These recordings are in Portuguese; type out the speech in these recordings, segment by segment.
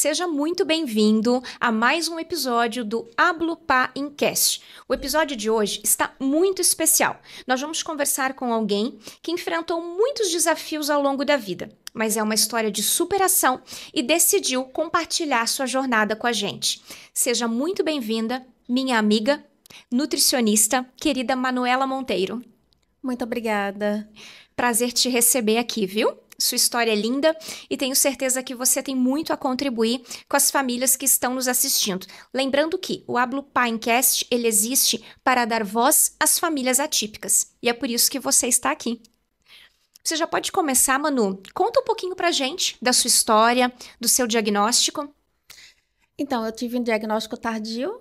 Seja muito bem-vindo a mais um episódio do Hablo Pá Incast. O episódio de hoje está muito especial. Nós vamos conversar com alguém que enfrentou muitos desafios ao longo da vida, mas é uma história de superação e decidiu compartilhar sua jornada com a gente. Seja muito bem-vinda, minha amiga, nutricionista, querida Manuela Monteiro. Muito obrigada. Prazer te receber aqui, viu? Sua história é linda e tenho certeza que você tem muito a contribuir com as famílias que estão nos assistindo. Lembrando que o Hablo Paincast, ele existe para dar voz às famílias atípicas. E é por isso que você está aqui. Você já pode começar, Manu? Conta um pouquinho pra gente da sua história, do seu diagnóstico. Então, eu tive um diagnóstico tardio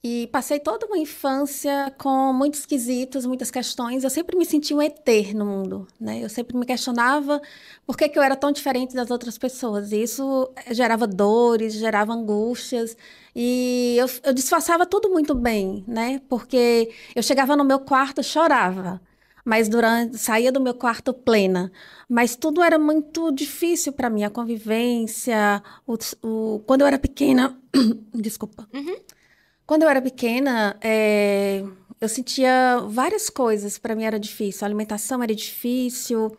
e passei toda uma infância com muitos quesitos, muitas questões. Eu sempre me senti um ET no mundo, né? Eu sempre me questionava por que eu era tão diferente das outras pessoas. E isso gerava dores, gerava angústias. E eu disfarçava tudo muito bem, né? Porque eu chegava no meu quarto, chorava. Mas saía do meu quarto plena. Mas tudo era muito difícil para mim. A convivência, quando eu era pequena... Desculpa. Quando eu era pequena, eu sentia várias coisas. Para mim era difícil. A alimentação era difícil,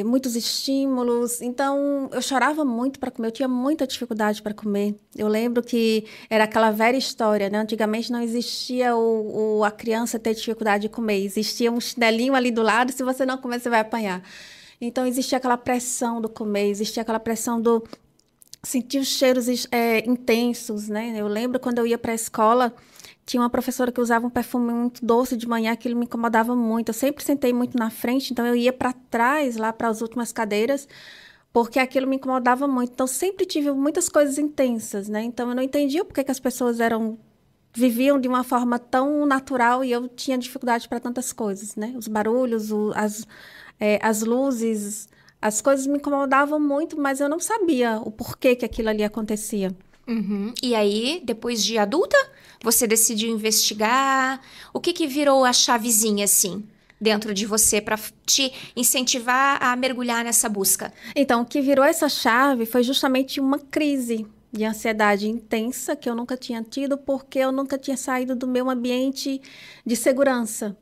muitos estímulos. Então, eu chorava muito para comer. Eu tinha muita dificuldade para comer. Eu lembro que era aquela velha história, né? Antigamente não existia a criança ter dificuldade de comer. Existia um chinelinho ali do lado. Se você não comer, você vai apanhar. Então, existia aquela pressão do comer. Existia aquela pressão do... Sentir os cheiros intensos, né? Eu lembro quando eu ia para a escola, tinha uma professora que usava um perfume muito doce de manhã, aquilo me incomodava muito. Eu sempre sentei muito na frente, então eu ia para trás, lá para as últimas cadeiras, porque aquilo me incomodava muito. Então, sempre tive muitas coisas intensas, né? Então, eu não entendia por que as pessoas viviam de uma forma tão natural e eu tinha dificuldade para tantas coisas, né? Os barulhos, as luzes... As coisas me incomodavam muito, mas eu não sabia o porquê que aquilo ali acontecia. E aí, depois de adulta, você decidiu investigar? O que virou a chavezinha, assim, dentro de você para te incentivar a mergulhar nessa busca? Então, o que virou essa chave foi justamente uma crise de ansiedade intensa que eu nunca tinha tido, porque eu nunca tinha saído do meu ambiente de segurança.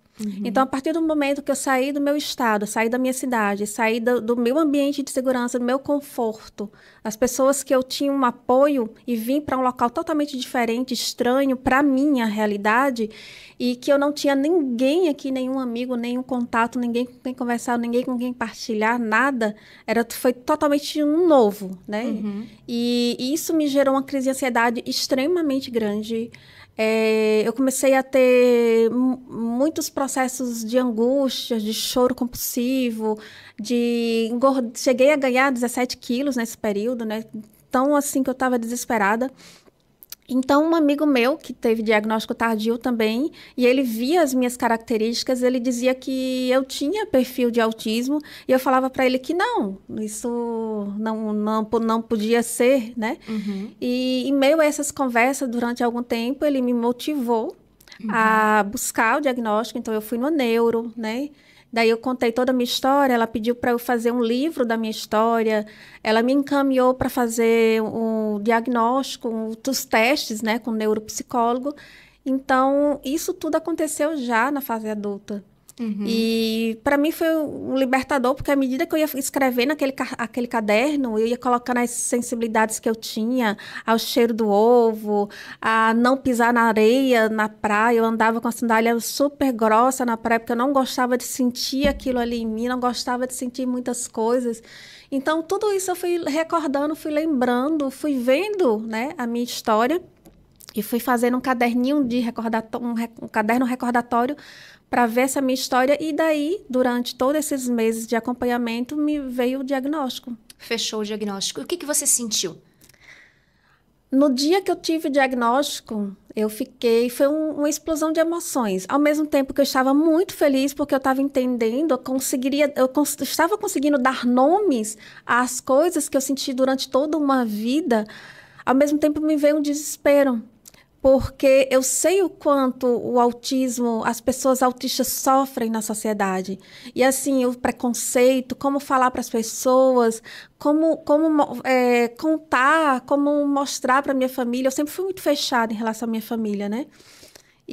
Então, a partir do momento que eu saí do meu estado, saí da minha cidade, saí do meu ambiente de segurança, do meu conforto, as pessoas que eu tinha um apoio e vim para um local totalmente diferente, estranho para a minha realidade, e que eu não tinha ninguém aqui, nenhum amigo, nenhum contato, ninguém com quem conversar, ninguém com quem partilhar, nada, foi totalmente um novo, né? E isso me gerou uma crise de ansiedade extremamente grande. Eu comecei a ter muitos processos de angústia, de choro compulsivo, cheguei a ganhar 17 quilos nesse período, né? Tão assim que eu estava desesperada. Então, um amigo meu, que teve diagnóstico tardio também, e ele via as minhas características, ele dizia que eu tinha perfil de autismo, e eu falava para ele que não, isso não podia ser, né? E em meio a essas conversas, durante algum tempo, ele me motivou a buscar o diagnóstico, então eu fui no neuro, né? Daí eu contei toda a minha história, ela pediu para eu fazer um livro da minha história, ela me encaminhou para fazer um diagnóstico, os testes, né, com o neuropsicólogo. Então, isso tudo aconteceu já na fase adulta. E para mim foi um libertador, porque à medida que eu ia escrevendo aquele caderno, eu ia colocando as sensibilidades que eu tinha, ao cheiro do ovo, a não pisar na areia, na praia. Eu andava com a sandália super grossa na praia, porque eu não gostava de sentir aquilo ali em mim, não gostava de sentir muitas coisas. Então, tudo isso eu fui recordando, fui lembrando, fui vendo, né, a minha história e fui fazendo um caderninho de um caderno recordatório para ver essa minha história, e daí, durante todos esses meses de acompanhamento, me veio o diagnóstico. Fechou o diagnóstico. E o que você sentiu? No dia que eu tive o diagnóstico, foi uma explosão de emoções. Ao mesmo tempo que eu estava muito feliz, porque eu estava entendendo, estava conseguindo dar nomes às coisas que eu senti durante toda uma vida, ao mesmo tempo me veio um desespero. porque eu sei o quanto o autismo, as pessoas autistas sofrem na sociedade. E, assim, o preconceito, como falar para as pessoas, como contar, como mostrar para a minha família. Eu sempre fui muito fechada em relação à minha família, né?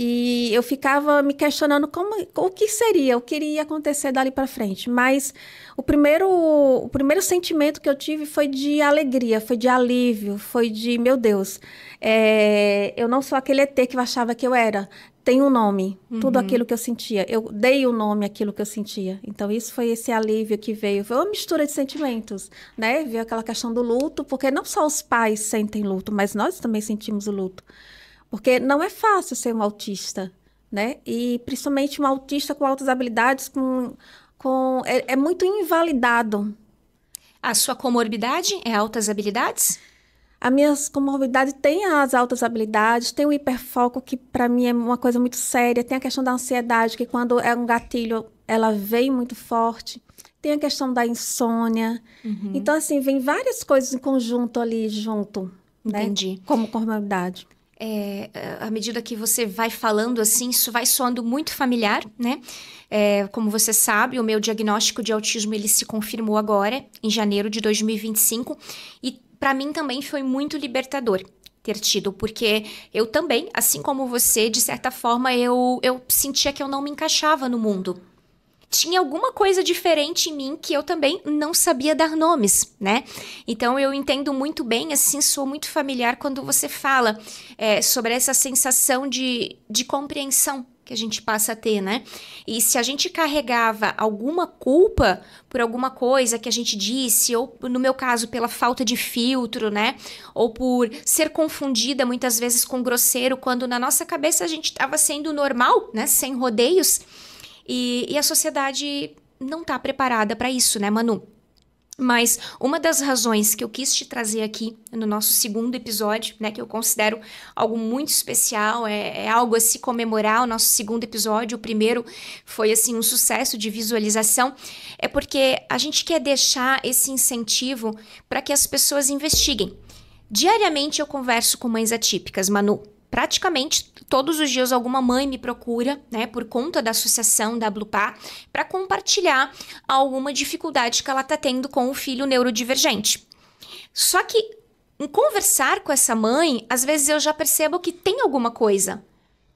E eu ficava me questionando o que seria, o que iria acontecer dali para frente. Mas o primeiro sentimento que eu tive foi de alegria, foi de alívio, foi de, meu Deus, eu não sou aquele ET que eu achava que eu era. Tem um nome, tudo aquilo que eu sentia. Eu dei o nome àquilo que eu sentia. Então, isso foi esse alívio que veio. Foi uma mistura de sentimentos, né? Veio aquela questão do luto, porque não só os pais sentem luto, mas nós também sentimos o luto. Porque não é fácil ser um autista, né? E principalmente um autista com altas habilidades, é muito invalidado. A sua comorbidade é altas habilidades? As minhas comorbidades têm as altas habilidades, tem o hiperfoco, que para mim é uma coisa muito séria, tem a questão da ansiedade, que quando é um gatilho, ela vem muito forte. Tem a questão da insônia. Então, assim, vem várias coisas em conjunto ali, junto. Entendi. Né? Como comorbidade. À medida que você vai falando assim, isso vai soando muito familiar, né? Como você sabe, o meu diagnóstico de autismo, ele se confirmou agora, em janeiro de 2025, e para mim também foi muito libertador ter tido, porque eu também, assim como você, de certa forma, eu sentia que eu não me encaixava no mundo. Tinha alguma coisa diferente em mim que eu também não sabia dar nomes, né? Então, eu entendo muito bem, assim, sou muito familiar quando você fala sobre essa sensação de compreensão que a gente passa a ter, né? E se a gente carregava alguma culpa por alguma coisa que a gente disse, ou no meu caso, pela falta de filtro, né? Ou por ser confundida muitas vezes com grosseiro, quando na nossa cabeça a gente estava sendo normal, né? Sem rodeios. E a sociedade não está preparada para isso, né, Manu? Mas uma das razões que eu quis te trazer aqui no nosso segundo episódio, né, que eu considero algo muito especial, é algo a se comemorar, o nosso segundo episódio. O primeiro foi, assim, um sucesso de visualização, é porque a gente quer deixar esse incentivo para que as pessoas investiguem. Diariamente eu converso com mães atípicas, Manu. Praticamente todos os dias alguma mãe me procura, né, por conta da associação da Ablupá, para compartilhar alguma dificuldade que ela está tendo com o filho neurodivergente. Só que em conversar com essa mãe, às vezes eu já percebo que tem alguma coisa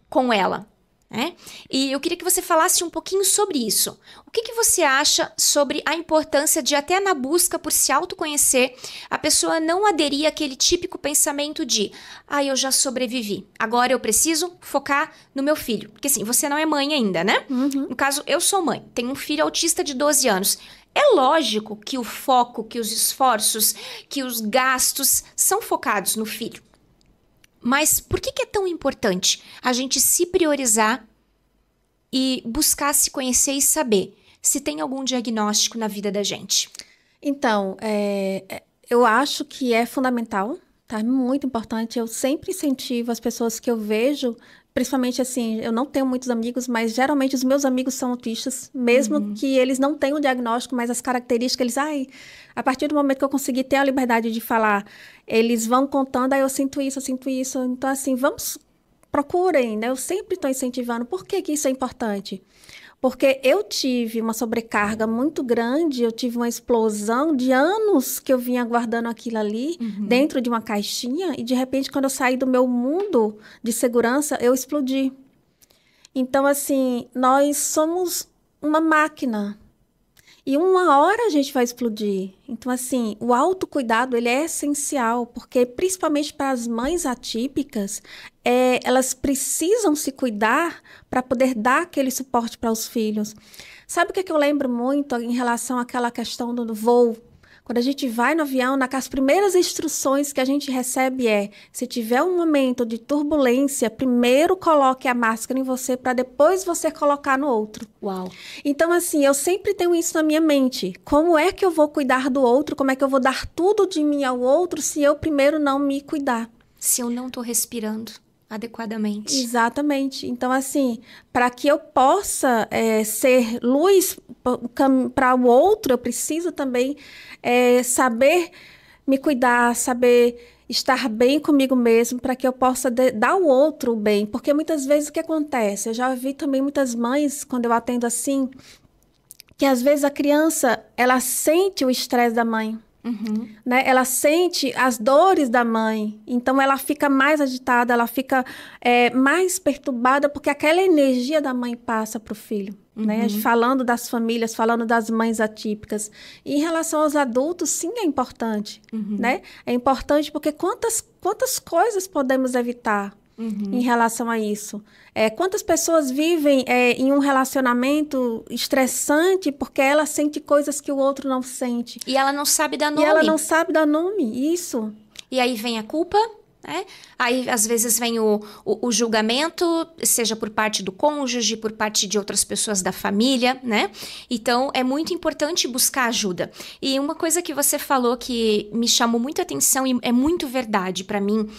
com ela, né? E eu queria que você falasse um pouquinho sobre isso. O que você acha sobre a importância de, até na busca por se autoconhecer, a pessoa não aderir àquele típico pensamento de eu já sobrevivi, agora eu preciso focar no meu filho. Porque assim, você não é mãe ainda, né? No caso, eu sou mãe, tenho um filho autista de 12 anos. É lógico que o foco, que os esforços, que os gastos são focados no filho. Mas por que é tão importante a gente se priorizar e buscar se conhecer e saber se tem algum diagnóstico na vida da gente? Então, eu acho que é fundamental, tá? Muito importante. Eu sempre incentivo as pessoas que eu vejo, principalmente assim, eu não tenho muitos amigos, mas geralmente os meus amigos são autistas, mesmo que eles não tenham o diagnóstico, mas as características, a partir do momento que eu consegui ter a liberdade de falar, eles vão contando, eu sinto isso, eu sinto isso. Então, assim, procurem, né? Eu sempre estou incentivando. Por que isso é importante? Porque eu tive uma sobrecarga muito grande, eu tive uma explosão de anos que eu vinha guardando aquilo ali, dentro de uma caixinha, e de repente, quando eu saí do meu mundo de segurança, eu explodi. Então, assim, nós somos uma máquina. E uma hora a gente vai explodir. Então, assim, o autocuidado, ele é essencial, porque principalmente para as mães atípicas, elas precisam se cuidar para poder dar aquele suporte para os filhos. Sabe o que eu lembro muito em relação àquela questão do voo? Quando a gente vai no avião, as primeiras instruções que a gente recebe se tiver um momento de turbulência, primeiro coloque a máscara em você para depois você colocar no outro. Uau! Então, assim, eu sempre tenho isso na minha mente. Como é que eu vou cuidar do outro? Como é que eu vou dar tudo de mim ao outro se eu primeiro não me cuidar? Se eu não estou respirando adequadamente. Exatamente. Então, assim, para que eu possa ser luz para o outro, eu preciso também saber me cuidar, saber estar bem comigo mesmo, para que eu possa dar ao outro o bem. Porque muitas vezes o que acontece? Eu já vi também muitas mães, quando eu atendo assim, que às vezes a criança, ela sente o estresse da mãe. Né? Ela sente as dores da mãe, então ela fica mais agitada, ela fica mais perturbada, porque aquela energia da mãe passa para o filho. Né? Falando das famílias, falando das mães atípicas. E em relação aos adultos, sim, é importante. Né? É importante porque quantas coisas podemos evitar em relação a isso? Quantas pessoas vivem em um relacionamento estressante porque ela sente coisas que o outro não sente. E ela não sabe dar nome. E ela não sabe dar nome, isso. E aí vem a culpa, né? Aí, às vezes, vem o julgamento, seja por parte do cônjuge, por parte de outras pessoas da família, né? Então, é muito importante buscar ajuda. E uma coisa que você falou que me chamou muita atenção e é muito verdade para mim,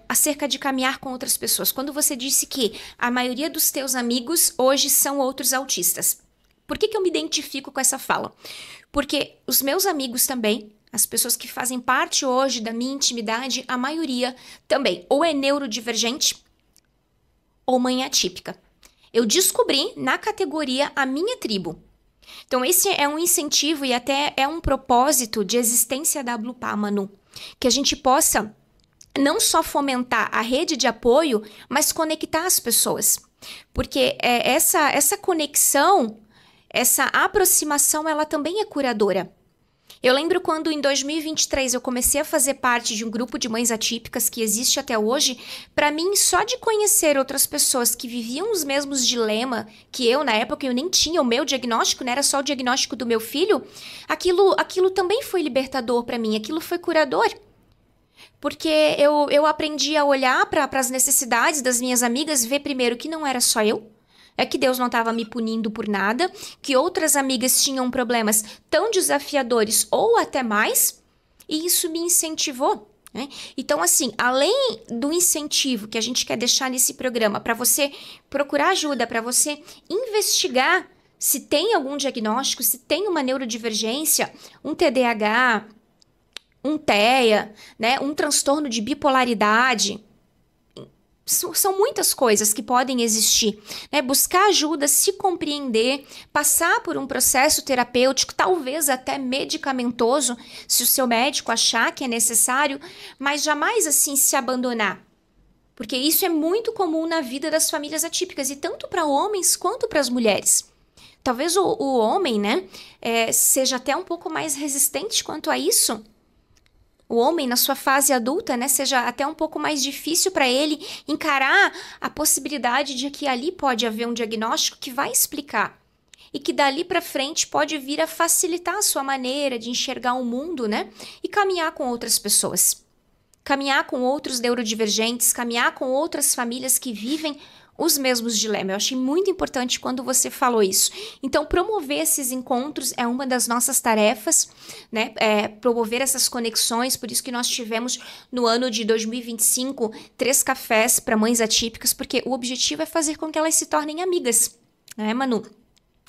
acerca de caminhar com outras pessoas. Quando você disse que a maioria dos teus amigos hoje são outros autistas. Por que eu me identifico com essa fala? Porque os meus amigos também, as pessoas que fazem parte hoje da minha intimidade, a maioria também ou é neurodivergente ou mãe atípica. Eu descobri na categoria a minha tribo. Então esse é um incentivo e até é um propósito de existência da Ablupá, Manu. Que a gente possa não só fomentar a rede de apoio, mas conectar as pessoas. Porque essa conexão, essa aproximação, ela também é curadora. Eu lembro quando em 2023 eu comecei a fazer parte de um grupo de mães atípicas que existe até hoje, para mim só de conhecer outras pessoas que viviam os mesmos dilemas que eu, na época eu nem tinha o meu diagnóstico, né? Era só o diagnóstico do meu filho, aquilo também foi libertador para mim, aquilo foi curador. Porque eu aprendi a olhar para as necessidades das minhas amigas, ver primeiro que não era só eu, que Deus não estava me punindo por nada, que outras amigas tinham problemas tão desafiadores ou até mais, e isso me incentivou. Né? Então, assim, além do incentivo que a gente quer deixar nesse programa para você procurar ajuda, para você investigar se tem algum diagnóstico, se tem uma neurodivergência, um TDAH, um TEA, né, um transtorno de bipolaridade. São muitas coisas que podem existir. Né? Buscar ajuda, se compreender, passar por um processo terapêutico, talvez até medicamentoso, se o seu médico achar que é necessário, mas jamais assim se abandonar. Porque isso é muito comum na vida das famílias atípicas, e tanto para homens quanto para as mulheres. Talvez o homem, né, seja até um pouco mais resistente quanto a isso. O homem, na sua fase adulta, né, seja até um pouco mais difícil para ele encarar a possibilidade de que ali pode haver um diagnóstico que vai explicar e que dali para frente pode vir a facilitar a sua maneira de enxergar o mundo, né, e caminhar com outras pessoas, caminhar com outros neurodivergentes, caminhar com outras famílias que vivem os mesmos dilemas. Eu achei muito importante quando você falou isso. Então, promover esses encontros é uma das nossas tarefas, né? Promover essas conexões, por isso que nós tivemos no ano de 2025 3 cafés para mães atípicas, porque o objetivo é fazer com que elas se tornem amigas, né, Manu?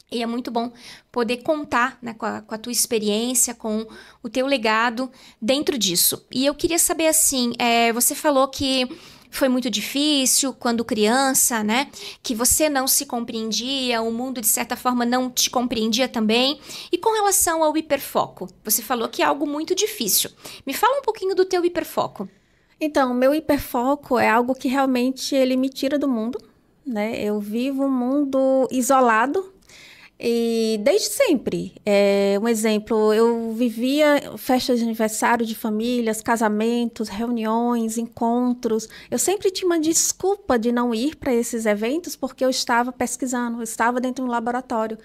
E é muito bom poder contar, né, com a tua experiência, com o teu legado dentro disso. E eu queria saber, assim, você falou que foi muito difícil quando criança, né? Que você não se compreendia, o mundo, de certa forma, não te compreendia também. E com relação ao hiperfoco, você falou que é algo muito difícil. Me fala um pouquinho do teu hiperfoco. Então, o meu hiperfoco é algo que realmente ele me tira do mundo, né? Eu vivo um mundo isolado. E desde sempre, um exemplo, eu vivia festas de aniversário de famílias, casamentos, reuniões, encontros. Eu sempre tinha uma desculpa de não ir para esses eventos porque eu estava pesquisando, eu estava dentro de um laboratório.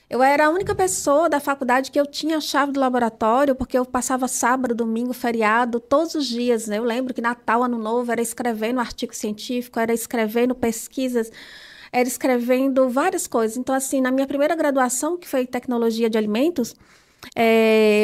Eu era a única pessoa da faculdade que eu tinha a chave do laboratório, porque eu passava sábado, domingo, feriado, todos os dias, né? Eu lembro que Natal, Ano Novo, era escrevendo artigo científico, era escrevendo pesquisas, era escrevendo várias coisas. Então, assim, na minha primeira graduação, que foi Tecnologia de Alimentos,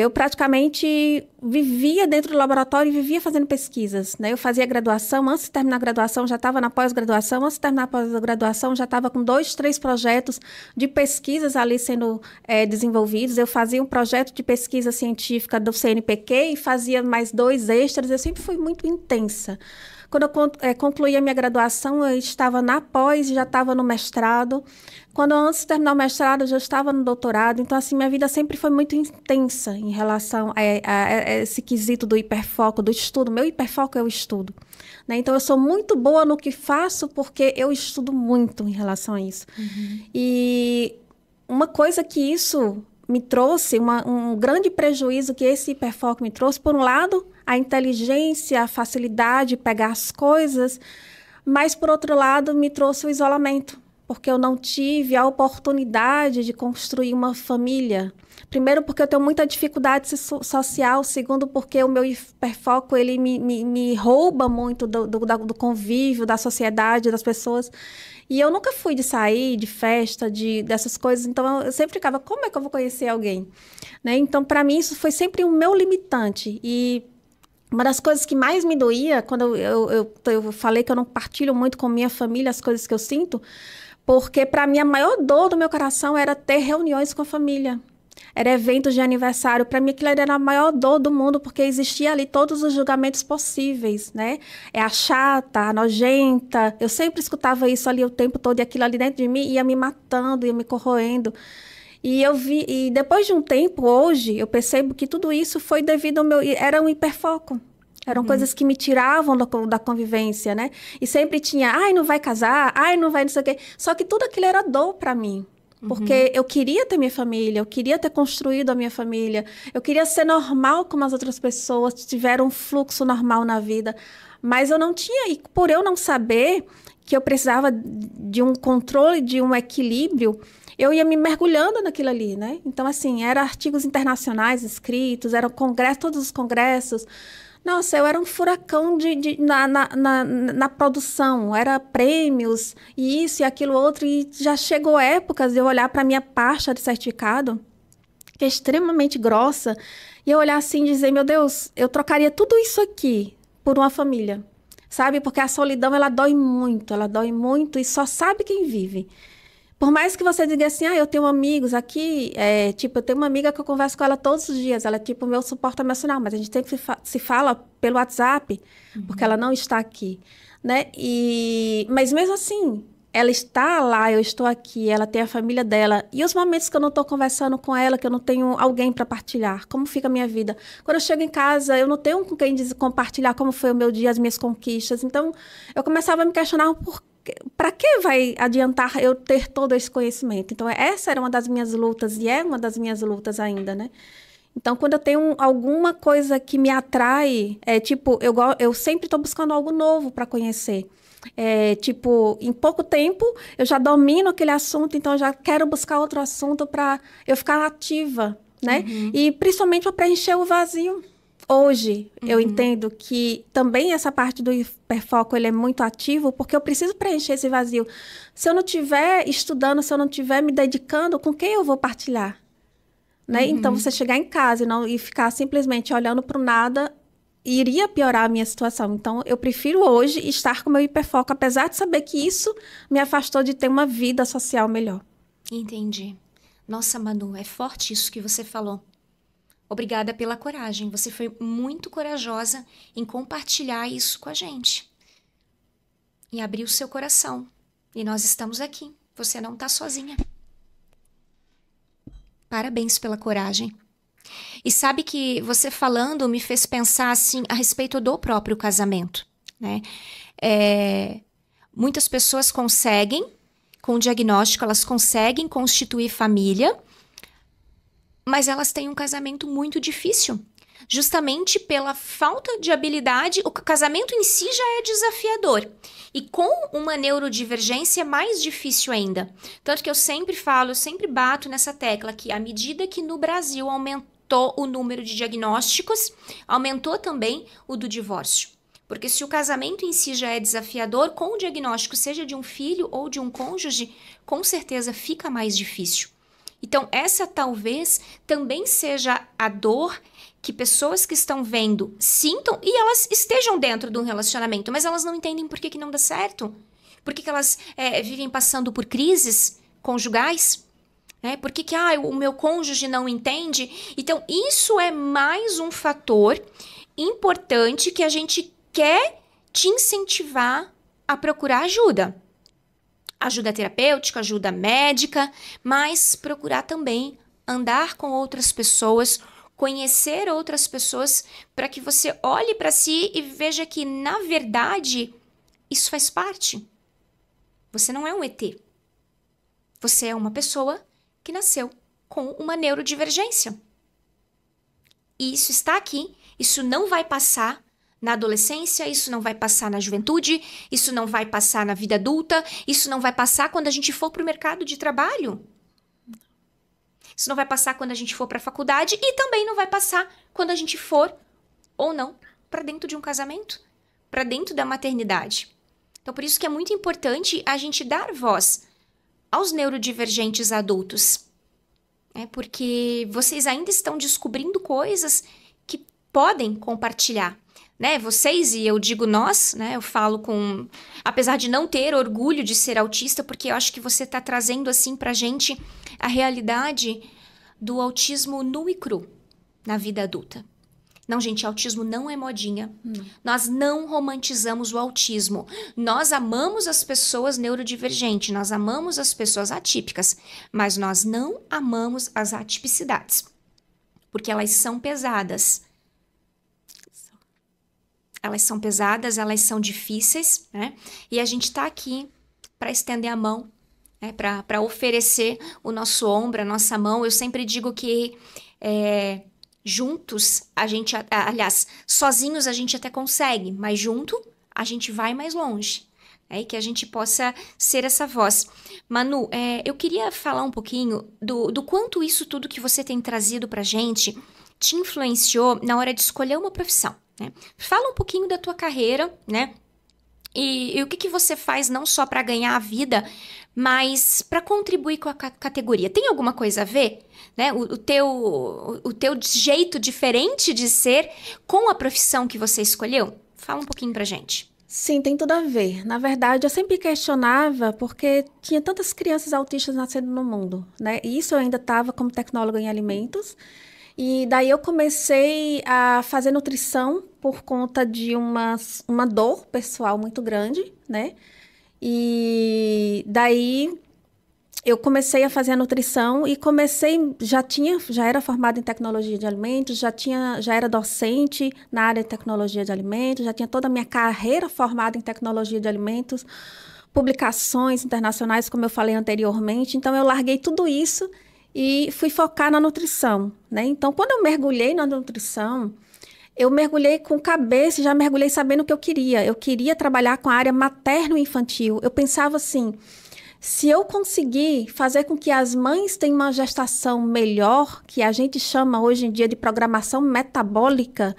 eu praticamente vivia dentro do laboratório e vivia fazendo pesquisas, né? Eu fazia graduação, antes de terminar a graduação, já estava na pós-graduação, antes de terminar a pós-graduação, já estava com 2, 3 projetos de pesquisas ali sendo desenvolvidos. Eu fazia um projeto de pesquisa científica do CNPq e fazia mais 2 extras. Eu sempre fui muito intensa. Quando eu concluí a minha graduação, eu estava na pós, já estava no mestrado. Quando antes de terminar o mestrado, eu já estava no doutorado. Então, assim, minha vida sempre foi muito intensa em relação a esse quesito do hiperfoco, do estudo. Meu hiperfoco é o estudo, né? Então, eu sou muito boa no que faço porque eu estudo muito em relação a isso. E uma coisa que isso me trouxe, um grande prejuízo que esse hiperfoco me trouxe, por um lado, a inteligência, a facilidade de pegar as coisas, mas, por outro lado, me trouxe o isolamento, porque eu não tive a oportunidade de construir uma família. Primeiro, porque eu tenho muita dificuldade social. Segundo, porque o meu hiperfoco, ele me rouba muito do convívio, da sociedade, das pessoas. E eu nunca fui de sair, de festa, dessas coisas. Então, eu sempre ficava, como é que eu vou conhecer alguém? Né? Então, para mim, isso foi sempre o meu limitante. E uma das coisas que mais me doía, quando eu falei que eu não partilho muito com minha família as coisas que eu sinto, porque para mim a maior dor do meu coração era ter reuniões com a família. Era eventos de aniversário. Para mim aquilo era a maior dor do mundo, porque existia ali todos os julgamentos possíveis, né? É a chata, a nojenta. Eu sempre escutava isso ali o tempo todo, e aquilo ali dentro de mim ia me matando, ia me corroendo. E depois de um tempo, hoje, eu percebo que tudo isso foi devido ao era um hiperfoco. Eram coisas que me tiravam da convivência, né? E sempre tinha, ai, não vai casar, ai, não vai não sei o quê. Só que tudo aquilo era dor para mim. Porque eu queria ter minha família, eu queria ter construído a minha família, eu queria ser normal como as outras pessoas, tiveram um fluxo normal na vida. Mas eu não tinha, e por eu não saber que eu precisava de um controle, de um equilíbrio, eu ia me mergulhando naquilo ali, né? Então, assim, eram artigos internacionais escritos, eram todos os congressos. Nossa, eu era um furacão na produção, era prêmios, e isso e aquilo outro, e já chegou épocas de eu olhar para a minha pasta de certificado, que é extremamente grossa, e eu olhar assim e dizer, meu Deus, eu trocaria tudo isso aqui por uma família, sabe? Porque a solidão, ela dói muito, e só sabe quem vive. Por mais que você diga assim, eu tenho amigos aqui, eu tenho uma amiga que eu converso com ela todos os dias, ela é tipo o meu suporte emocional, mas a gente sempre se fala pelo WhatsApp, porque ela não está aqui, né? Mas mesmo assim, ela está lá, eu estou aqui, ela tem a família dela, e os momentos que eu não estou conversando com ela, que eu não tenho alguém para partilhar, como fica a minha vida? Quando eu chego em casa, eu não tenho com quem compartilhar como foi o meu dia, as minhas conquistas, então eu começava a me questionar para que vai adiantar eu ter todo esse conhecimento? Então, essa era uma das minhas lutas, e é uma das minhas lutas ainda, né? Então, quando eu tenho alguma coisa que me atrai, eu sempre estou buscando algo novo para conhecer. Em pouco tempo, eu já domino aquele assunto, então eu já quero buscar outro assunto para eu ficar ativa, né? E principalmente para preencher o vazio. Hoje, eu entendo que também essa parte do hiperfoco, ele é muito ativo, porque eu preciso preencher esse vazio. Se eu não estiver estudando, se eu não estiver me dedicando, com quem eu vou partilhar? Né? Então, você chegar em casa e ficar simplesmente olhando para o nada, iria piorar a minha situação. Então, eu prefiro hoje estar com o meu hiperfoco, apesar de saber que isso me afastou de ter uma vida social melhor. Entendi. Nossa, Manu, é forte isso que você falou. Obrigada pela coragem. Você foi muito corajosa em compartilhar isso com a gente. Em abrir o seu coração. E nós estamos aqui. Você não está sozinha. Parabéns pela coragem. E sabe que você falando me fez pensar assim a respeito do próprio casamento, né? Muitas pessoas conseguem, com o diagnóstico, elas conseguem constituir família, mas elas têm um casamento muito difícil, justamente pela falta de habilidade. O casamento em si já é desafiador, e com uma neurodivergência é mais difícil ainda. Tanto que eu sempre falo, eu sempre bato nessa tecla que à medida que no Brasil aumentou o número de diagnósticos, aumentou também o do divórcio. Porque se o casamento em si já é desafiador, com o diagnóstico, seja de um filho ou de um cônjuge, com certeza fica mais difícil. Então, essa talvez também seja a dor que pessoas que estão vendo sintam e elas estejam dentro de um relacionamento, mas elas não entendem por que que não dá certo. Por que que elas vivem passando por crises conjugais? Por que que o meu cônjuge não entende? Então, isso é mais um fator importante que a gente quer te incentivar a procurar ajuda. Ajuda terapêutica, ajuda médica, mas procurar também andar com outras pessoas, conhecer outras pessoas, para que você olhe para si e veja que, na verdade, isso faz parte. Você não é um ET. Você é uma pessoa que nasceu com uma neurodivergência. E isso está aqui, isso não vai passar na adolescência, isso não vai passar na juventude, isso não vai passar na vida adulta, isso não vai passar quando a gente for para o mercado de trabalho. Isso não vai passar quando a gente for para a faculdade e também não vai passar quando a gente for, ou não, para dentro de um casamento, para dentro da maternidade. Então, por isso que é muito importante a gente dar voz aos neurodivergentes adultos. Porque vocês ainda estão descobrindo coisas que podem compartilhar. Vocês, e eu digo nós, eu falo com... Apesar de não ter orgulho de ser autista, porque eu acho que você está trazendo assim pra gente a realidade do autismo nu e cru na vida adulta. Não, gente, autismo não é modinha. Nós não romantizamos o autismo. Nós amamos as pessoas neurodivergentes, nós amamos as pessoas atípicas, mas nós não amamos as atipicidades, porque elas são pesadas. Elas são pesadas, elas são difíceis, E a gente está aqui para estender a mão, para oferecer o nosso ombro, a nossa mão. Eu sempre digo que juntos, a gente, aliás, sozinhos a gente até consegue, mas junto a gente vai mais longe. E que a gente possa ser essa voz. Manu, eu queria falar um pouquinho do quanto isso tudo que você tem trazido para a gente te influenciou na hora de escolher uma profissão. Fala um pouquinho da tua carreira, e o que você faz não só para ganhar a vida, mas para contribuir com a categoria. Tem alguma coisa a ver, o teu jeito diferente de ser com a profissão que você escolheu? Fala um pouquinho pra gente. Sim, tem tudo a ver. Na verdade, eu sempre questionava porque tinha tantas crianças autistas nascendo no mundo, E isso eu ainda estava como tecnóloga em alimentos. E daí eu comecei a fazer nutrição por conta de uma dor pessoal muito grande, E daí eu comecei a fazer a nutrição e já era formada em tecnologia de alimentos, já era docente na área de tecnologia de alimentos, já tinha toda a minha carreira formada em tecnologia de alimentos, publicações internacionais, como eu falei anteriormente. Então, eu larguei tudo isso e fui focar na nutrição, Então, quando eu mergulhei na nutrição, eu mergulhei com cabeça, já mergulhei sabendo o que eu queria. Eu queria trabalhar com a área materno-infantil. Eu pensava assim, se eu conseguir fazer com que as mães tenham uma gestação melhor, que a gente chama hoje em dia de programação metabólica,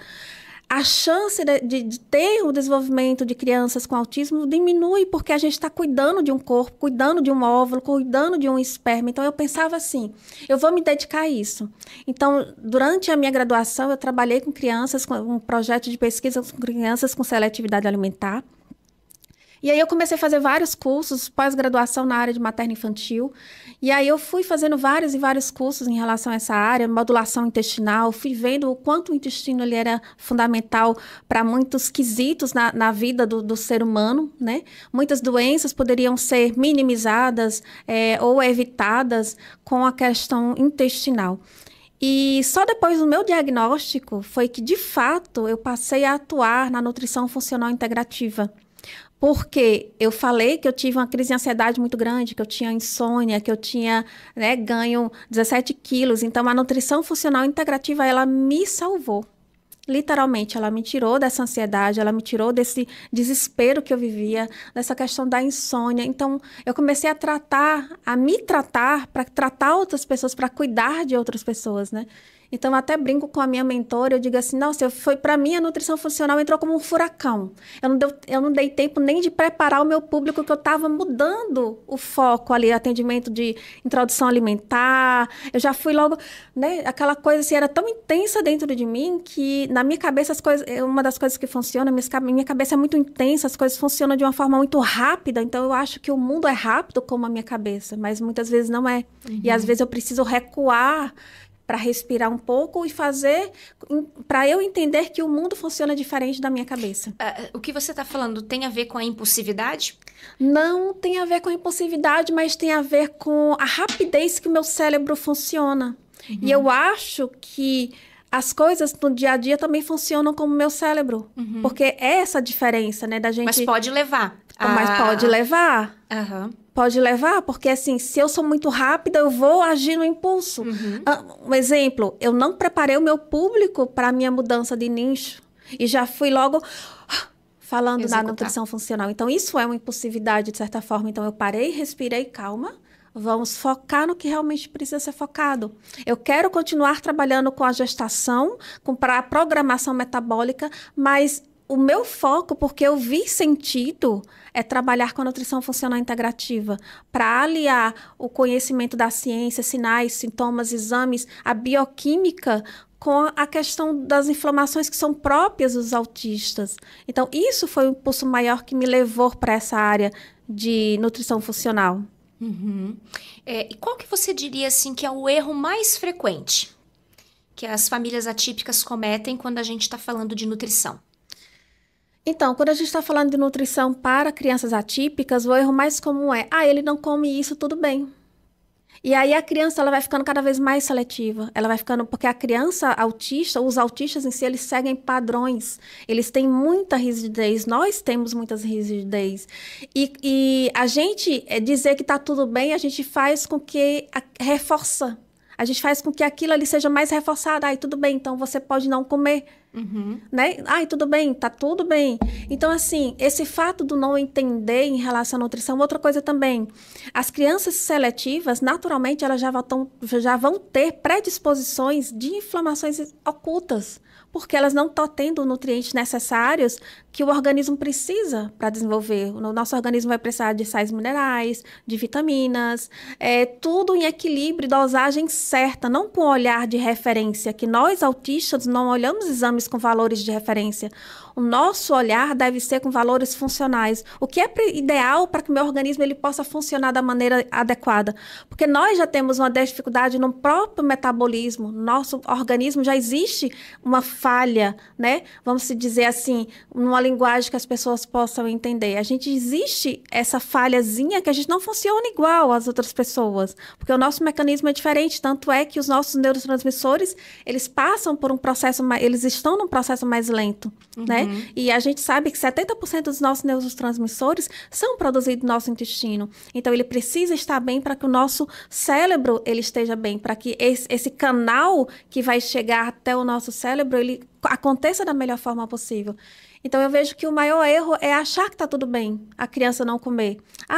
a chance de ter o desenvolvimento de crianças com autismo diminui, porque a gente está cuidando de um corpo, cuidando de um óvulo, cuidando de um esperma. Então, eu pensava assim, eu vou me dedicar a isso. Então, durante a minha graduação, eu trabalhei com crianças, com um projeto de pesquisa com crianças com seletividade alimentar. E aí eu comecei a fazer vários cursos, pós-graduação na área de materno-infantil. E aí eu fui fazendo vários e vários cursos em relação a essa área, modulação intestinal, fui vendo o quanto o intestino ele era fundamental para muitos quesitos na vida do ser humano, Muitas doenças poderiam ser minimizadas ou evitadas com a questão intestinal. E só depois do meu diagnóstico foi que, de fato, eu passei a atuar na nutrição funcional integrativa. Porque eu falei que eu tive uma crise de ansiedade muito grande, que eu tinha insônia, que eu tinha ganho 17 quilos. Então, a nutrição funcional integrativa, ela me salvou. Literalmente, ela me tirou dessa ansiedade, ela me tirou desse desespero que eu vivia, dessa questão da insônia. Então, eu comecei a me tratar para tratar outras pessoas, para cuidar de outras pessoas, Então, eu até brinco com a minha mentora, eu digo assim, nossa, para mim a nutrição funcional entrou como um furacão. Eu não dei tempo nem de preparar o meu público, que eu estava mudando o foco ali, atendimento de introdução alimentar. Eu já fui logo, né, aquela coisa assim, era tão intensa dentro de mim, que na minha cabeça as coisas, uma das coisas que funciona, minha cabeça é muito intensa, as coisas funcionam de uma forma muito rápida, então eu acho que o mundo é rápido como a minha cabeça, mas muitas vezes não é. E às vezes eu preciso recuar para respirar um pouco e fazer para eu entender que o mundo funciona diferente da minha cabeça. O que você está falando tem a ver com a impulsividade? Não tem a ver com a impulsividade, mas tem a ver com a rapidez que o meu cérebro funciona. E eu acho que as coisas no dia a dia também funcionam como o meu cérebro. Porque é essa a diferença, né, da gente... Mas pode levar. Mas pode levar. Pode levar, porque assim, se eu sou muito rápida, eu vou agir no impulso. Um exemplo, eu não preparei o meu público para a minha mudança de nicho. E já fui logo falando na nutrição funcional. Então, isso é uma impulsividade, de certa forma. Então, eu parei, respirei, calma. Vamos focar no que realmente precisa ser focado. Eu quero continuar trabalhando com a gestação, para a programação metabólica, mas o meu foco, porque eu vi sentido, é trabalhar com a nutrição funcional integrativa, para aliar o conhecimento da ciência, sinais, sintomas, exames, a bioquímica, com a questão das inflamações que são próprias dos autistas. Então, isso foi o impulso maior que me levou para essa área de nutrição funcional. E qual que você diria, assim, que é o erro mais frequente que as famílias atípicas cometem quando a gente está falando de nutrição? Então, quando a gente está falando de nutrição para crianças atípicas, o erro mais comum é, ele não come isso, tudo bem. E aí a criança ela vai ficando cada vez mais seletiva. Ela vai ficando, porque a criança autista, os autistas em si, eles seguem padrões. Eles têm muita rigidez, nós temos muitas rigidez. E a gente dizer que está tudo bem, a gente faz com que reforça. A gente faz com que aquilo ali seja mais reforçado. Tudo bem, então você pode não comer. Né? Tudo bem, tá tudo bem. Então, assim, esse fato do não entender em relação à nutrição, outra coisa também, as crianças seletivas, naturalmente, elas já vão ter predisposições de inflamações ocultas, porque elas não estão tendo nutrientes necessários que o organismo precisa para desenvolver. O nosso organismo vai precisar de sais minerais, de vitaminas, tudo em equilíbrio, dosagem certa, não com olhar de referência, que nós autistas não olhamos exames com valores de referência. O nosso olhar deve ser com valores funcionais. O que é ideal para que o meu organismo ele possa funcionar da maneira adequada? Porque nós já temos uma dificuldade no próprio metabolismo. Nosso organismo já existe uma falha, né? Vamos se dizer assim, numa linguagem que as pessoas possam entender. Existe essa falhazinha que a gente não funciona igual às outras pessoas, porque o nosso mecanismo é diferente, tanto é que os nossos neurotransmissores, eles passam por um processo, eles estão num processo mais lento, né? E a gente sabe que 70% dos nossos neurotransmissores são produzidos no nosso intestino. Então, ele precisa estar bem para que o nosso cérebro ele esteja bem, para que esse canal que vai chegar até o nosso cérebro, ele aconteça da melhor forma possível. Então, eu vejo que o maior erro é achar que está tudo bem a criança não comer.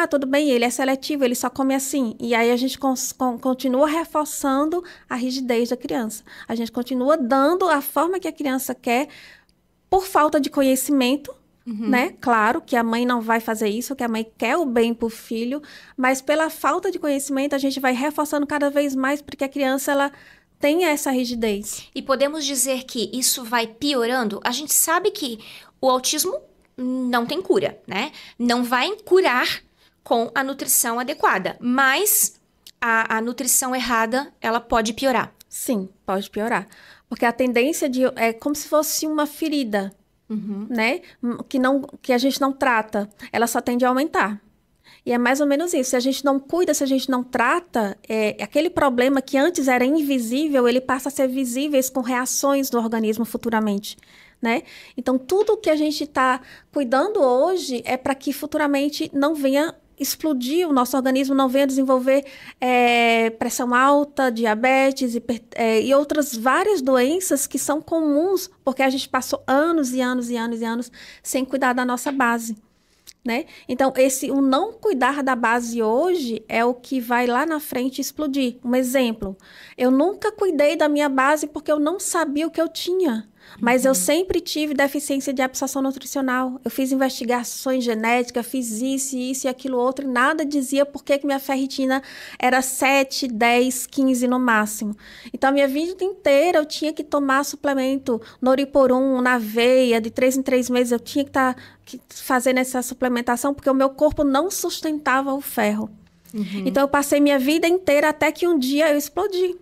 Tudo bem, ele é seletivo, ele só come assim. E aí a gente continua reforçando a rigidez da criança. A gente continua dando a forma que a criança quer por falta de conhecimento, né? Claro que a mãe não vai fazer isso, que a mãe quer o bem para o filho, mas pela falta de conhecimento a gente vai reforçando cada vez mais porque a criança, ela tem essa rigidez. E podemos dizer que isso vai piorando? A gente sabe que o autismo não tem cura, né? Não vai curar com a nutrição adequada, mas a nutrição errada, ela pode piorar. Sim, pode piorar. Porque a tendência é como se fosse uma ferida, né? Que a gente não trata, ela só tende a aumentar. E é mais ou menos isso. Se a gente não cuida, se a gente não trata, aquele problema que antes era invisível, ele passa a ser visível com reações do organismo futuramente, né? Então, tudo que a gente está cuidando hoje é para que futuramente não venha explodir, o nosso organismo não venha desenvolver pressão alta, diabetes e outras várias doenças que são comuns, porque a gente passou anos e anos e anos e anos sem cuidar da nossa base. né? Então, o não cuidar da base hoje é o que vai lá na frente explodir. Um exemplo, eu nunca cuidei da minha base porque eu não sabia o que eu tinha. Mas eu sempre tive deficiência de absorção nutricional. Eu fiz investigações genéticas, fiz isso e aquilo outro, e nada dizia por que minha ferritina era 7, 10, 15 no máximo. Então, a minha vida inteira eu tinha que tomar suplemento Noriporum na veia, de 3 em 3 meses eu tinha que estar fazendo essa suplementação, porque o meu corpo não sustentava o ferro. Então, eu passei minha vida inteira até que um dia eu explodi.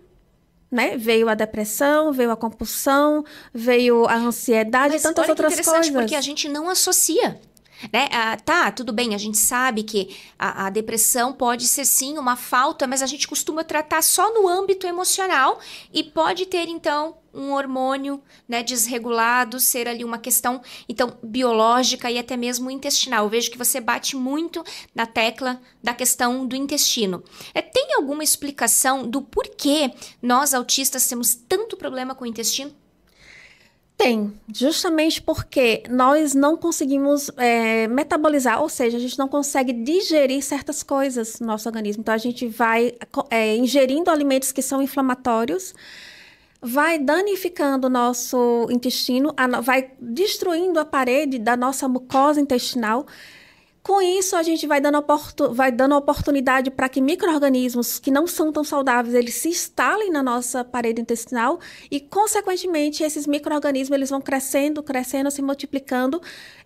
Né? Veio a depressão, veio a compulsão, veio a ansiedade e tantas outras coisas. Mas interessante, porque a gente não associa. Né? Tá, tudo bem, a gente sabe que a depressão pode ser sim uma falta, mas a gente costuma tratar só no âmbito emocional e pode ter então um hormônio, né, desregulado, ser ali uma questão então biológica e até mesmo intestinal. Eu vejo que você bate muito na tecla da questão do intestino. Tem alguma explicação do porquê nós autistas temos tanto problema com o intestino? Tem, justamente porque nós não conseguimos metabolizar, ou seja, a gente não consegue digerir certas coisas no nosso organismo. Então, a gente vai ingerindo alimentos que são inflamatórios, vai danificando o nosso intestino, vai destruindo a parede da nossa mucosa intestinal. Com isso, a gente vai dando oportunidade para que micro-organismos que não são tão saudáveis, eles se instalem na nossa parede intestinal e, consequentemente, esses micro-organismos eles vão crescendo, se multiplicando.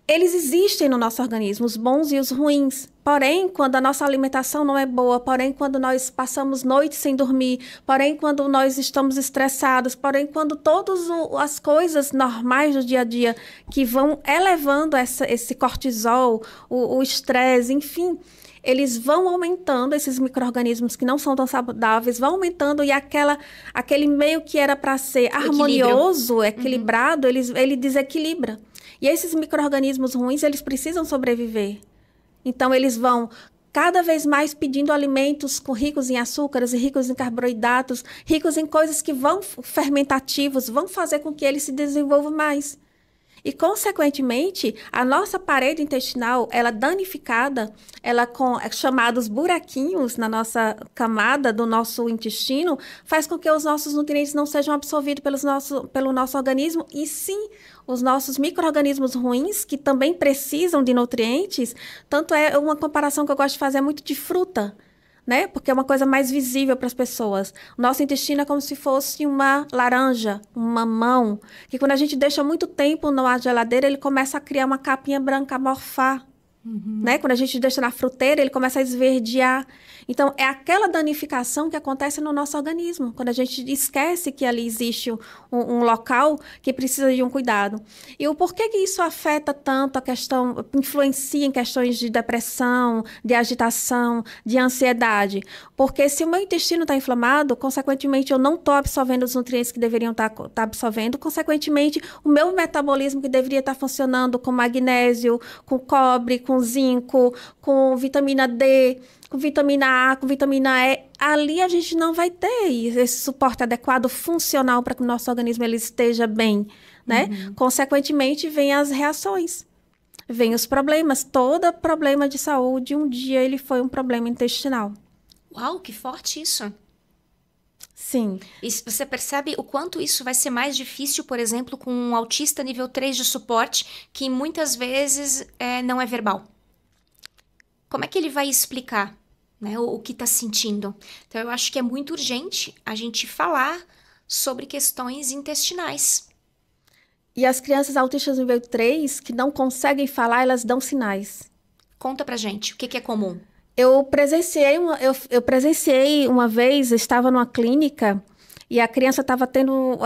Eles existem no nosso organismo, os bons e os ruins. Porém, quando a nossa alimentação não é boa, porém, quando nós passamos noites sem dormir, porém, quando nós estamos estressados, porém, quando todas as coisas normais do dia a dia que vão elevando esse cortisol, o estresse, enfim, eles vão aumentando, esses micro-organismos que não são tão saudáveis, vão aumentando e aquele meio que era para ser harmonioso, equilibrado, ele desequilibra. E esses micro-organismos ruins, eles precisam sobreviver. Então, eles vão cada vez mais pedindo alimentos ricos em açúcares, ricos em carboidratos, ricos em coisas que vão fermentativos, vão fazer com que ele se desenvolva mais. E, consequentemente, a nossa parede intestinal, ela danificada, ela com chamados buraquinhos na nossa camada do nosso intestino, faz com que os nossos nutrientes não sejam absorvidos pelo nosso organismo, e sim os nossos micro-organismos ruins, que também precisam de nutrientes. Tanto é uma comparação que eu gosto de fazer muito de fruta, né? Porque é uma coisa mais visível para as pessoas. O nosso intestino é como se fosse uma laranja, um mamão, que quando a gente deixa muito tempo na geladeira, ele começa a criar uma capinha branca, a morfar. Né? Quando a gente deixa na fruteira, ele começa a esverdear. Então, é aquela danificação que acontece no nosso organismo, quando a gente esquece que ali existe um local que precisa de um cuidado. E o porquê que isso afeta tanto a questão, influencia em questões de depressão, de agitação, de ansiedade? Porque se o meu intestino está inflamado, consequentemente, eu não estou absorvendo os nutrientes que deveriam estar absorvendo, consequentemente, o meu metabolismo que deveria estar funcionando com magnésio, com cobre, com zinco, com vitamina D, com vitamina A, com vitamina E, ali a gente não vai ter esse suporte adequado, funcional, para que o nosso organismo ele esteja bem, né? Consequentemente, vem as reações, vem os problemas. Todo problema de saúde, um dia ele foi um problema intestinal. Uau, que forte isso! Sim. E você percebe o quanto isso vai ser mais difícil, por exemplo, com um autista nível 3 de suporte, que muitas vezes não é verbal. Como é que ele vai explicar, né, o que está sentindo? Então, eu acho que é muito urgente a gente falar sobre questões intestinais. E as crianças autistas nível 3, que não conseguem falar, elas dão sinais. Conta pra gente, o que é comum? Eu presenciei uma vez, eu estava numa clínica e a criança estava tendo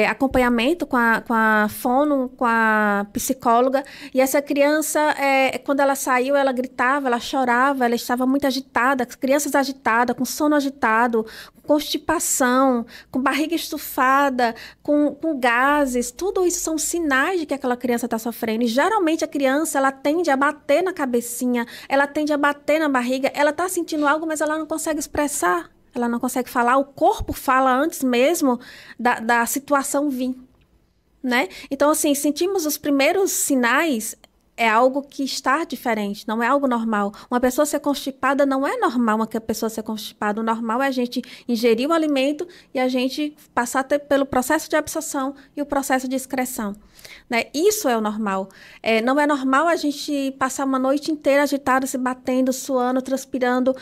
acompanhamento com a fono, com a psicóloga. E essa criança, quando ela saiu, ela gritava, ela chorava, ela estava muito agitada. Crianças agitadas, com sono agitado, com constipação, com barriga estufada, com gases. Tudo isso são sinais de que aquela criança está sofrendo. E geralmente a criança, ela tende a bater na cabecinha, ela tende a bater na barriga, ela está sentindo algo, mas ela não consegue expressar. Ela não consegue falar, o corpo fala antes mesmo da situação vir, né? Então, assim, sentimos os primeiros sinais é algo que está diferente, não é algo normal. Uma pessoa ser constipada não é normal uma pessoa ser constipada. O normal é a gente ingerir o alimento e a gente passar pelo processo de absorção e o processo de excreção. Né? Isso é o normal. Não é normal a gente passar uma noite inteira agitado, se batendo, suando, transpirando,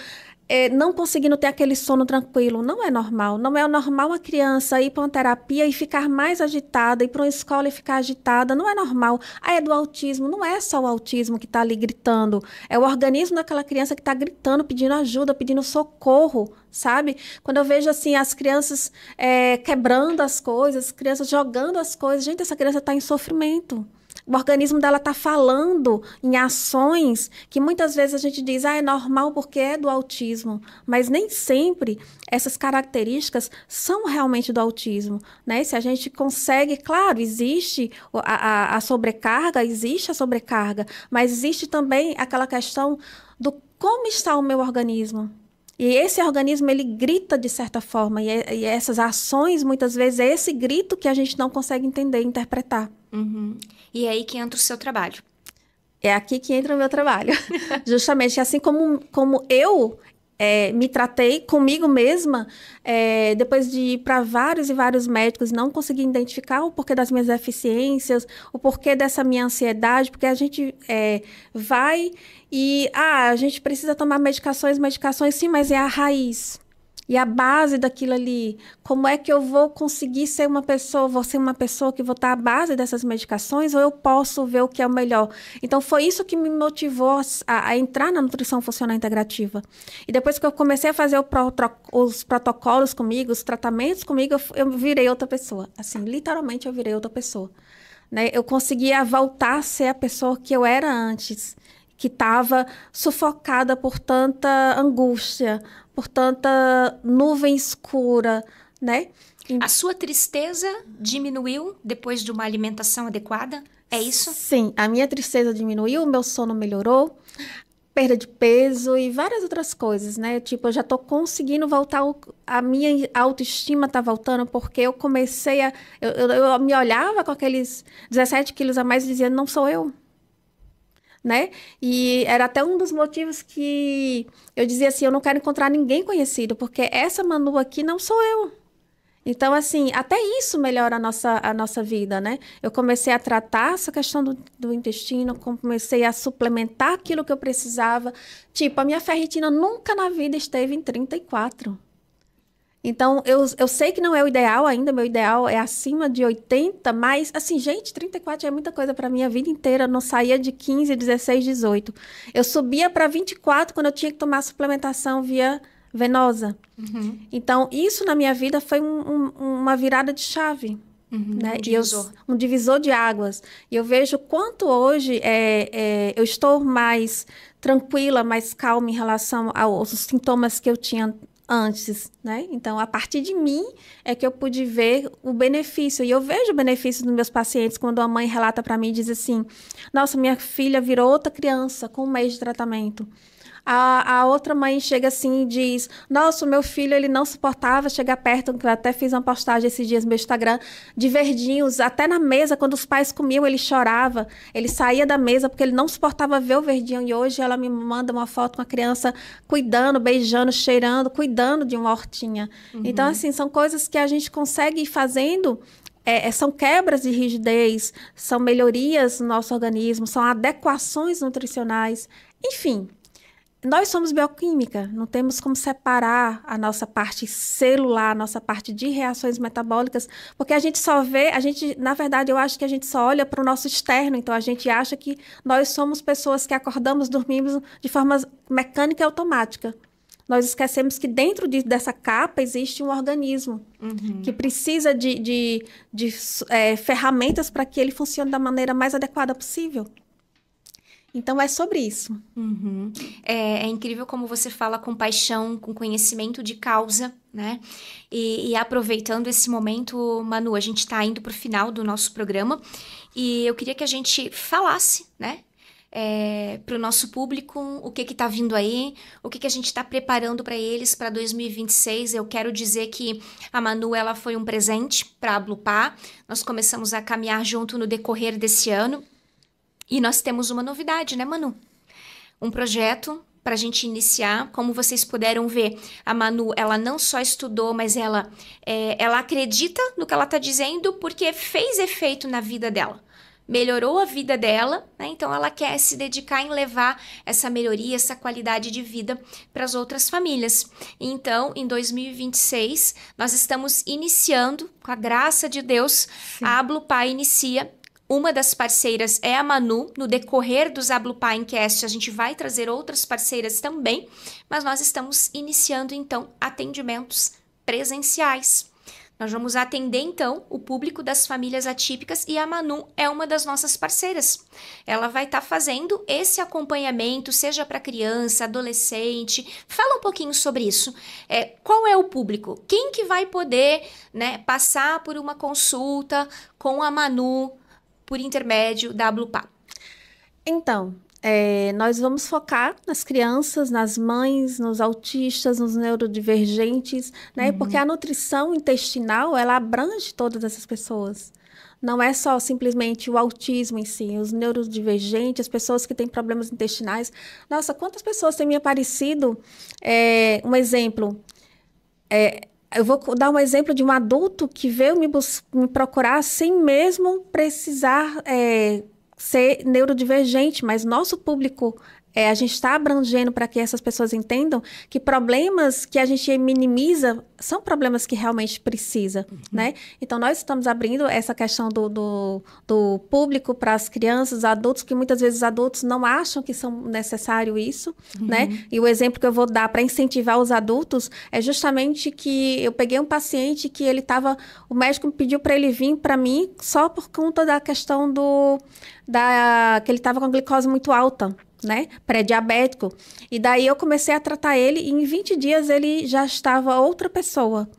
não conseguindo ter aquele sono tranquilo. Não é normal. Não é normal uma criança ir para uma terapia e ficar mais agitada, ir para uma escola e ficar agitada. Não é normal. É do autismo. Não é só o autismo que está ali gritando. É o organismo daquela criança que está gritando, pedindo ajuda, pedindo socorro, sabe? Quando eu vejo, assim, as crianças quebrando as coisas, crianças jogando as coisas. Gente, essa criança está em sofrimento. O organismo dela está falando em ações que muitas vezes a gente diz, é normal porque é do autismo, mas nem sempre essas características são realmente do autismo, né? Se a gente consegue, claro, existe a sobrecarga, mas existe também aquela questão do como está o meu organismo. E esse organismo, ele grita de certa forma, e essas ações, muitas vezes, é esse grito que a gente não consegue entender, interpretar. Uhum. E é aí que entra o seu trabalho. É aqui que entra o meu trabalho. Justamente, assim como eu me tratei comigo mesma, depois de ir para vários e vários médicos, não consegui identificar o porquê das minhas deficiências, o porquê dessa minha ansiedade, porque a gente vai e a gente precisa tomar medicações, sim, mas é a raiz. E a base daquilo ali, como é que eu vou conseguir ser uma pessoa, vou ser uma pessoa que vou estar à base dessas medicações, ou eu posso ver o que é o melhor? Então, foi isso que me motivou a entrar na nutrição funcional integrativa. E depois que eu comecei a fazer os protocolos comigo, os tratamentos comigo, eu virei outra pessoa. Assim, literalmente, eu virei outra pessoa. Né? Eu conseguia voltar a ser a pessoa que eu era antes, que estava sufocada por tanta angústia, por tanta nuvem escura, né? A sua tristeza diminuiu depois de uma alimentação adequada? É isso? Sim, a minha tristeza diminuiu, o meu sono melhorou, perda de peso e várias outras coisas, né? Tipo, eu já tô conseguindo voltar, a minha autoestima tá voltando, porque eu comecei eu me olhava com aqueles 17 quilos a mais e dizia, não sou eu. Né? E era até um dos motivos que eu dizia assim, eu não quero encontrar ninguém conhecido, porque essa Manu aqui não sou eu. Então, assim, até isso melhora a nossa vida, né? Eu comecei a tratar essa questão do intestino, comecei a suplementar aquilo que eu precisava. Tipo, a minha ferritina nunca na vida esteve em 34. Então, eu sei que não é o ideal ainda, meu ideal é acima de 80, mas, assim, gente, 34 é muita coisa para mim a vida inteira, eu não saía de 15, 16, 18. Eu subia para 24 quando eu tinha que tomar suplementação via venosa. Uhum. Então, isso na minha vida foi uma virada de chave. Uhum, né? um divisor. Um divisor de águas. E eu vejo quanto hoje eu estou mais tranquila, mais calma em relação aos sintomas que eu tinha antes, né? Então, a partir de mim é que eu pude ver o benefício. E eu vejo o benefício nos meus pacientes quando a mãe relata para mim e diz assim, nossa, minha filha virou outra criança com 1 mês de tratamento. A outra mãe chega assim e diz, nossa, o meu filho, ele não suportava chegar perto, que eu até fiz uma postagem esses dias no meu Instagram, de verdinhos, até na mesa, quando os pais comiam, ele chorava, ele saía da mesa porque ele não suportava ver o verdinho, e hoje ela me manda uma foto com a criança cuidando, beijando, cheirando, cuidando de uma hortinha. Uhum. Então, assim, são coisas que a gente consegue ir fazendo. São quebras de rigidez, são melhorias no nosso organismo, são adequações nutricionais, enfim. Nós somos bioquímica, não temos como separar a nossa parte celular, a nossa parte de reações metabólicas, porque a gente só vê, na verdade, eu acho que a gente só olha para o nosso externo, então a gente acha que nós somos pessoas que acordamos, dormimos de forma mecânica e automática. Nós esquecemos que dentro dessa capa existe um organismo que precisa de ferramentas para que ele funcione da maneira mais adequada possível. Então, é sobre isso. Uhum. É incrível como você fala com paixão, com conhecimento de causa, né? E aproveitando esse momento, Manu, a gente está indo para o final do nosso programa e eu queria que a gente falasse, né? Para o nosso público, o que está vindo aí, o que a gente está preparando para eles para 2026. Eu quero dizer que a Manu, ela foi um presente para a Ablupar. Nós começamos a caminhar junto no decorrer desse ano. E nós temos uma novidade, né, Manu? Um projeto para a gente iniciar. Como vocês puderam ver, a Manu, ela não só estudou, mas ela acredita no que ela está dizendo porque fez efeito na vida dela. Melhorou a vida dela, né? Então ela quer se dedicar em levar essa melhoria, essa qualidade de vida para as outras famílias. Então, em 2026, nós estamos iniciando, com a graça de Deus, Sim. a Ablupá inicia. Uma das parceiras é a Manu. No decorrer dos Ablupá Cast, a gente vai trazer outras parceiras também, mas nós estamos iniciando, então, atendimentos presenciais. Nós vamos atender, então, o público das famílias atípicas e a Manu é uma das nossas parceiras. Ela vai estar fazendo esse acompanhamento, seja para criança, adolescente. Fala um pouquinho sobre isso. Qual é o público? Quem que vai poder, né, passar por uma consulta com a Manu por intermédio da Ablupá? Então, nós vamos focar nas crianças, nas mães, nos autistas, nos neurodivergentes, né? Porque a nutrição intestinal, ela abrange todas essas pessoas. Não é só simplesmente o autismo em si, os neurodivergentes, as pessoas que têm problemas intestinais. Nossa, quantas pessoas têm me aparecido? Um exemplo, eu vou dar um exemplo de um adulto que veio me procurar sem mesmo precisar ser neurodivergente, mas nosso público, a gente está abrangendo para que essas pessoas entendam que problemas que a gente minimiza são problemas que realmente precisa, né? Então, nós estamos abrindo essa questão do público para as crianças, adultos, que muitas vezes os adultos não acham que são necessário isso, né? E o exemplo que eu vou dar para incentivar os adultos é justamente que eu peguei um paciente que o médico me pediu para ele vir para mim só por conta da questão que ele estava com a glicose muito alta, né? Pré-diabético. E daí eu comecei a tratar ele e em 20 dias ele já estava outra pessoa.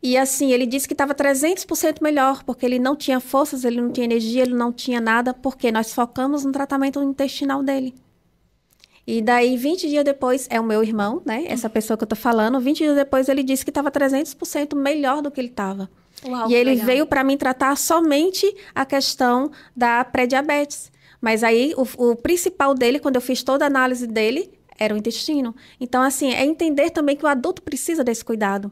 E assim, ele disse que estava 300% melhor, porque ele não tinha forças, ele não tinha energia, ele não tinha nada, porque nós focamos no tratamento intestinal dele. E daí, 20 dias depois, é o meu irmão, né? Essa pessoa que eu tô falando, 20 dias depois ele disse que estava 300% melhor do que ele estava. Uau, e ele legal. veio para mim tratar somente a questão da pré-diabetes. Mas aí, o principal dele, quando eu fiz toda a análise dele, era o intestino. Então, assim, é entender também que o adulto precisa desse cuidado,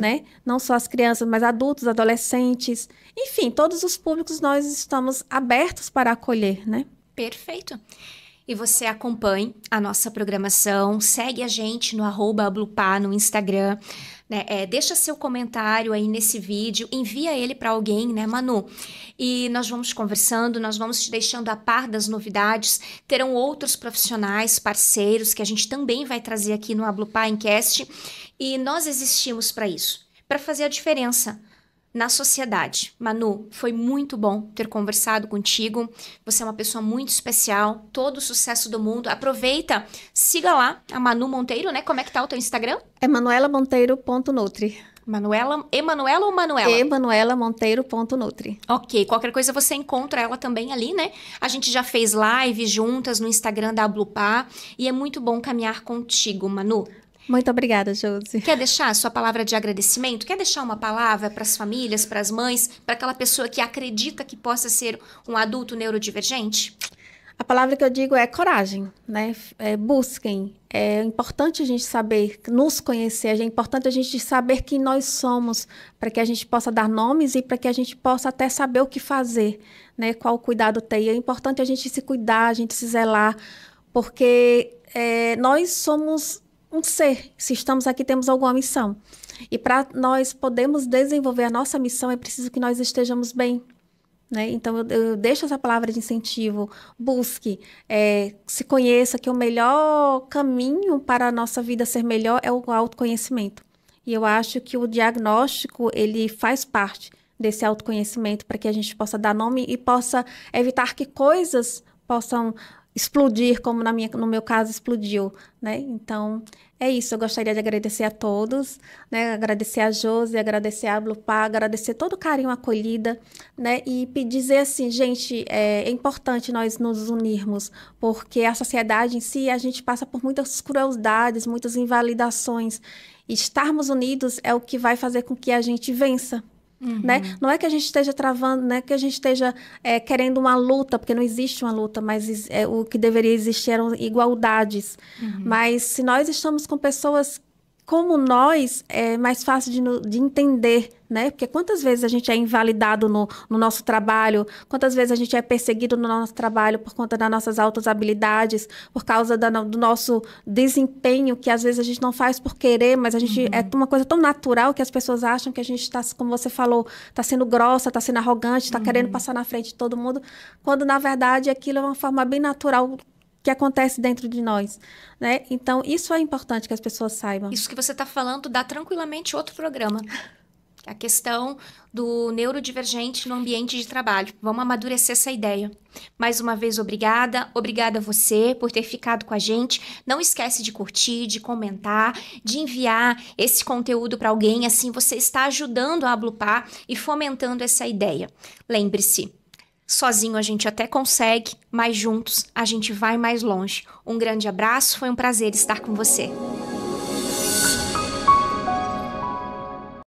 né? Não só as crianças, mas adultos, adolescentes. Enfim, todos os públicos nós estamos abertos para acolher, né? Perfeito. E você acompanhe a nossa programação, segue a gente no @ablupá no Instagram, né? Deixa seu comentário aí nesse vídeo, envia ele para alguém, né, Manu? E nós vamos conversando, nós vamos te deixando a par das novidades. Terão outros profissionais, parceiros, que a gente também vai trazer aqui no Ablupá Cast. E nós existimos para isso, para fazer a diferença na sociedade. Manu, foi muito bom ter conversado contigo. Você é uma pessoa muito especial. Todo o sucesso do mundo. Aproveita, siga lá a Manu Monteiro, né? Como é que tá o teu Instagram? É manuelamonteiro.nutri. Emanuela ou Manuela? emanuelamonteiro.nutri. Ok, qualquer coisa você encontra ela também ali, né? A gente já fez live juntas no Instagram da Ablupá e é muito bom caminhar contigo, Manu. Muito obrigada, Josi. Quer deixar a sua palavra de agradecimento? Quer deixar uma palavra para as famílias, para as mães, para aquela pessoa que acredita que possa ser um adulto neurodivergente? A palavra que eu digo é coragem, né? Busquem. É importante a gente saber, nos conhecer, é importante a gente saber quem nós somos, para que a gente possa dar nomes e para que a gente possa até saber o que fazer, né? Qual cuidado ter. E é importante a gente se cuidar, a gente se zelar, porque nós somos um ser. Se estamos aqui, temos alguma missão. E para nós podermos desenvolver a nossa missão, é preciso que nós estejamos bem, né? Então, eu deixo essa palavra de incentivo. Busque, se conheça, que o melhor caminho para a nossa vida ser melhor é o autoconhecimento. E eu acho que o diagnóstico, ele faz parte desse autoconhecimento para que a gente possa dar nome e possa evitar que coisas possam explodir, como no meu caso explodiu, né? Então, é isso. Eu gostaria de agradecer a todos, né? Agradecer a Josi, agradecer a Ablupá, agradecer todo o carinho, a acolhida, né? E dizer assim, gente, é importante nós nos unirmos, porque a sociedade em si, a gente passa por muitas crueldades, muitas invalidações. E estarmos unidos é o que vai fazer com que a gente vença, né? Não é que a gente esteja travando, não é que a gente esteja querendo uma luta, porque não existe uma luta, mas o que deveria existir eram igualdades. Mas se nós estamos com pessoas como nós, é mais fácil de entender, né? Porque quantas vezes a gente é invalidado no nosso trabalho, quantas vezes a gente é perseguido no nosso trabalho por conta das nossas altas habilidades, por causa do nosso desempenho, que às vezes a gente não faz por querer, mas a gente é uma coisa tão natural que as pessoas acham que a gente está, como você falou, está sendo grossa, está sendo arrogante, está querendo passar na frente de todo mundo, quando na verdade aquilo é uma forma bem natural que acontece dentro de nós, né? Então, isso é importante que as pessoas saibam. Isso que você está falando dá tranquilamente outro programa. A questão do neurodivergente no ambiente de trabalho. Vamos amadurecer essa ideia. Mais uma vez, obrigada. Obrigada a você por ter ficado com a gente. Não esquece de curtir, de comentar, de enviar esse conteúdo para alguém. Assim, você está ajudando a Ablupar e fomentando essa ideia. Lembre-se, sozinho a gente até consegue, mas juntos a gente vai mais longe. Um grande abraço, foi um prazer estar com você.